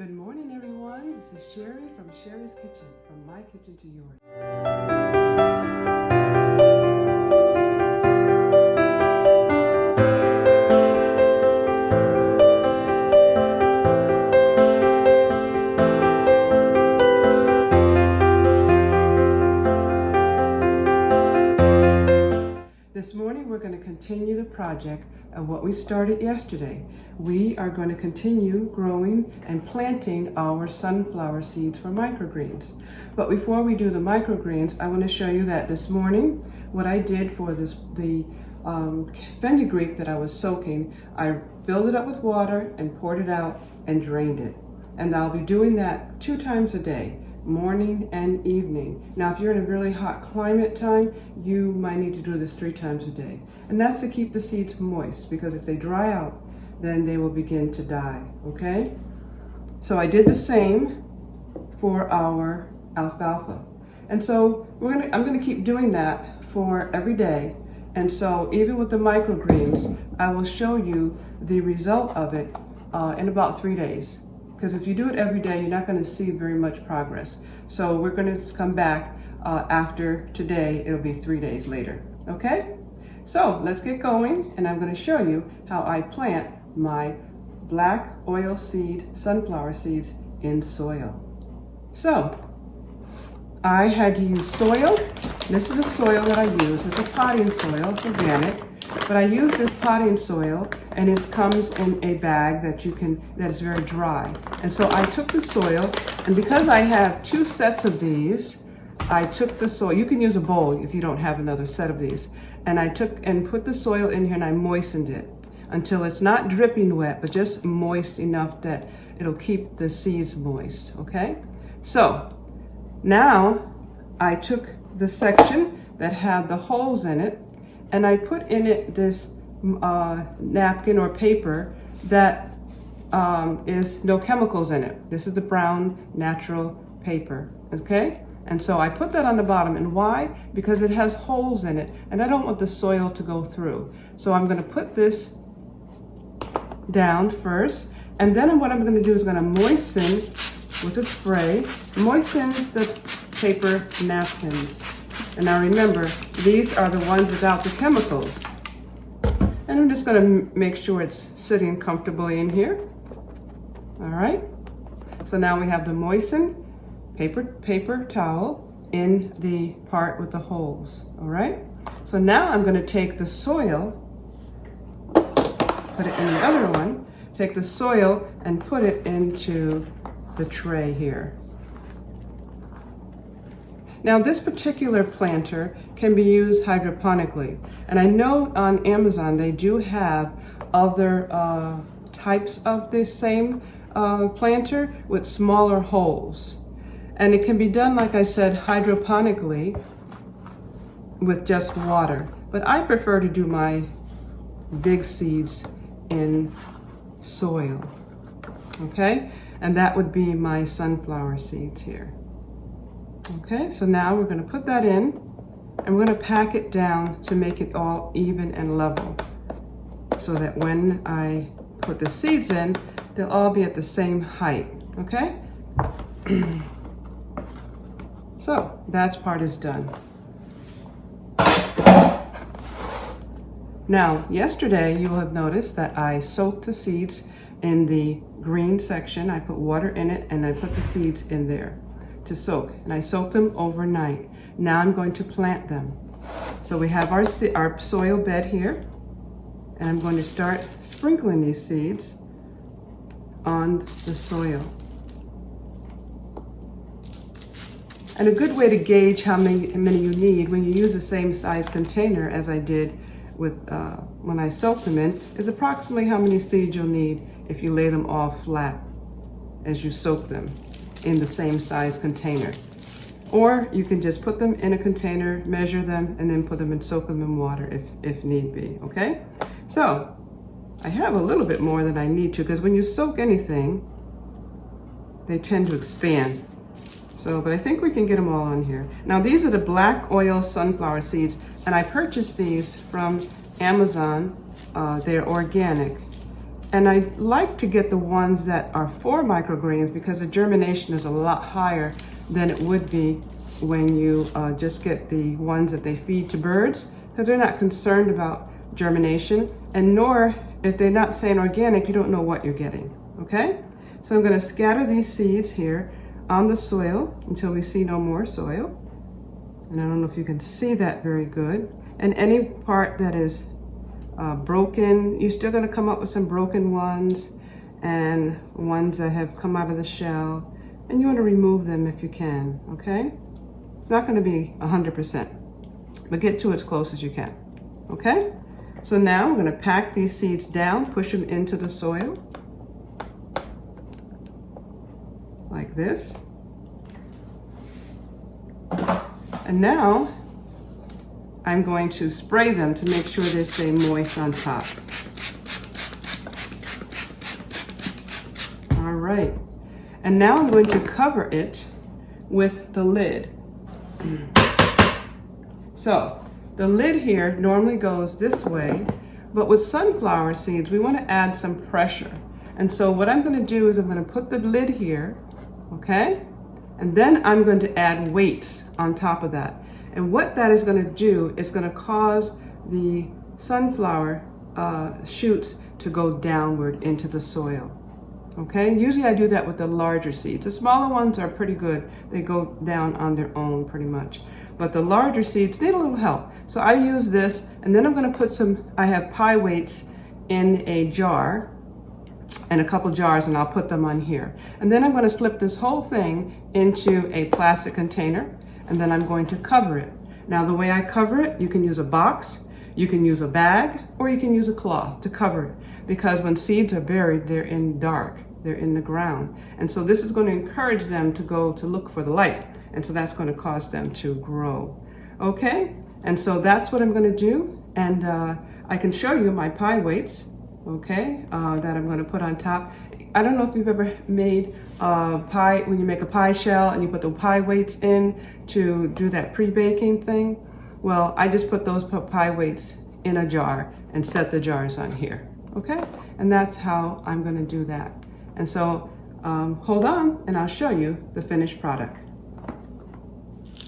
Good morning, everyone. This is Sherry from Sherry's Kitchen, from my kitchen to yours. This morning we're going to continue the project of what we started yesterday. We are going to continue growing and planting our sunflower seeds for microgreens. But before we do the microgreens, I want to show you that this morning what I did for the fenugreek that I was soaking, I filled it up with water and poured it out and drained it. And I'll be doing that 2 times a day, morning and evening. Now, if you're in a really hot climate time, you might need to do this 3 times a day. And that's to keep the seeds moist, because if they dry out, then they will begin to die, okay? So I did the same for our alfalfa. And so I'm gonna keep doing that for every day. And so even with the microgreens, I will show you the result of it in about 3 days. Because if you do it every day, you're not going to see very much progress. So we're going to come back after today. It'll be 3 days later. Okay? So let's get going, and I'm going to show you how I plant my black oil seed sunflower seeds in soil. So I had to use soil. This is a soil that I use. It's a potting soil. It's organic. But I use this potting soil, and it comes in a bag that is very dry. And so I took the soil, and because I have 2 sets of these, I took the soil. You can use a bowl if you don't have another set of these. And I took and put the soil in here, and I moistened it until it's not dripping wet, but just moist enough that it'll keep the seeds moist, okay? So now I took the section that had the holes in it, and I put in it this napkin or paper that is no chemicals in it. This is the brown natural paper, okay? And so I put that on the bottom. And why? Because it has holes in it, and I don't want the soil to go through. So I'm gonna put this down first, and then what I'm gonna do is gonna moisten with a spray, moisten the paper napkins. And now remember, these are the ones without the chemicals. And I'm just going to make sure it's sitting comfortably in here. All right. So now we have the moistened paper towel in the part with the holes. All right. So now I'm going to take the soil, put it in the other one, take the soil and put it into the tray here. Now, this particular planter can be used hydroponically. And I know on Amazon they do have other types of this same planter with smaller holes. And it can be done, like I said, hydroponically with just water. But I prefer to do my big seeds in soil, okay? And that would be my sunflower seeds here. Okay, so now we're going to put that in, and we're going to pack it down to make it all even and level, so that when I put the seeds in, they'll all be at the same height, okay? So that part is done. Now, yesterday you'll have noticed that I soaked the seeds in the green section. I put water in it, and I put the seeds in there to soak, and I soaked them overnight. Now I'm going to plant them. So we have our soil bed here, and I'm going to start sprinkling these seeds on the soil. And a good way to gauge how many you need when you use the same size container as I did with when I soaked them in is approximately how many seeds you'll need if you lay them all flat as you soak them in the same size container. Or you can just put them in a container, measure them, and then put them and soak them in water if need be, okay? So I have a little bit more than I need to, because when you soak anything, they tend to expand. So, but I think we can get them all on here. Now these are the black oil sunflower seeds, and I purchased these from Amazon. They're organic. And I like to get the ones that are for microgreens because the germination is a lot higher than it would be when you just get the ones that they feed to birds, because they're not concerned about germination, and nor, if they're not saying organic, you don't know what you're getting, okay? So I'm gonna scatter these seeds here on the soil until we see no more soil. And I don't know if you can see that very good. And any part that is broken, you're still going to come up with some broken ones and ones that have come out of the shell, and you want to remove them if you can, okay? It's not going to be 100%, but get to as close as you can, okay? So now we're going to pack these seeds down, push them into the soil like this. And now I'm going to spray them to make sure they stay moist on top. All right. And now I'm going to cover it with the lid. So the lid here normally goes this way, but with sunflower seeds, we want to add some pressure. And so what I'm going to do is I'm going to put the lid here, okay? And then I'm going to add weights on top of that. And what that is going to do is going to cause the sunflower shoots to go downward into the soil. Okay, usually I do that with the larger seeds. The smaller ones are pretty good. They go down on their own pretty much. But the larger seeds need a little help. So I use this, and then I'm going to put I have pie weights in a jar, and a couple jars, and I'll put them on here. And then I'm going to slip this whole thing into a plastic container, and then I'm going to cover it. Now the way I cover it, you can use a box, you can use a bag, or you can use a cloth to cover it. Because when seeds are buried, they're in dark, they're in the ground. And so this is going to encourage them to go to look for the light. And so that's going to cause them to grow. Okay, and so that's what I'm going to do. And I can show you my pie weights, okay, that I'm going to put on top. I don't know if you've ever made pie, when you make a pie shell and you put the pie weights in to do that pre-baking thing. Well, I just put those pie weights in a jar and set the jars on here, okay? And that's how I'm going to do that. And so hold on and I'll show you the finished product.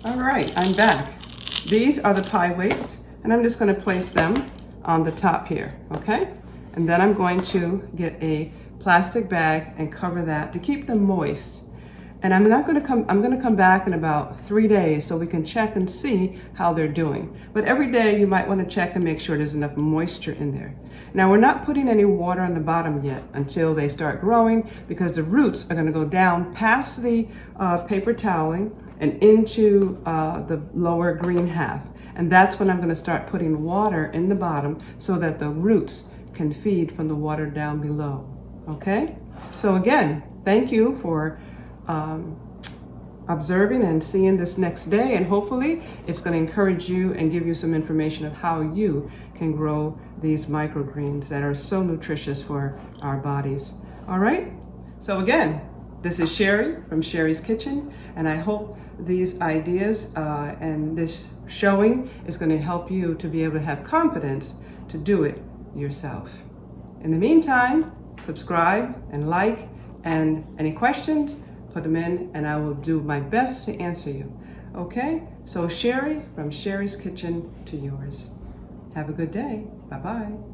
All right, I'm back. These are the pie weights, and I'm just going to place them on the top here, okay? And then I'm going to get a plastic bag and cover that to keep them moist. And I'm going to come back in about 3 days so we can check and see how they're doing. But every day you might want to check and make sure there's enough moisture in there. Now we're not putting any water on the bottom yet until they start growing, because the roots are going to go down past the paper toweling and into the lower green half. And that's when I'm going to start putting water in the bottom so that the roots can feed from the water down below. Okay? So again, thank you for observing and seeing this next day, and hopefully it's going to encourage you and give you some information of how you can grow these microgreens that are so nutritious for our bodies. All right? So again, this is Sherry from Sherry's Kitchen, and I hope these ideas and this showing is going to help you to be able to have confidence to do it yourself. In the meantime, subscribe and like, and any questions, put them in, and I will do my best to answer you. Okay? So Sherry from Sherry's Kitchen to yours. Have a good day. Bye-bye.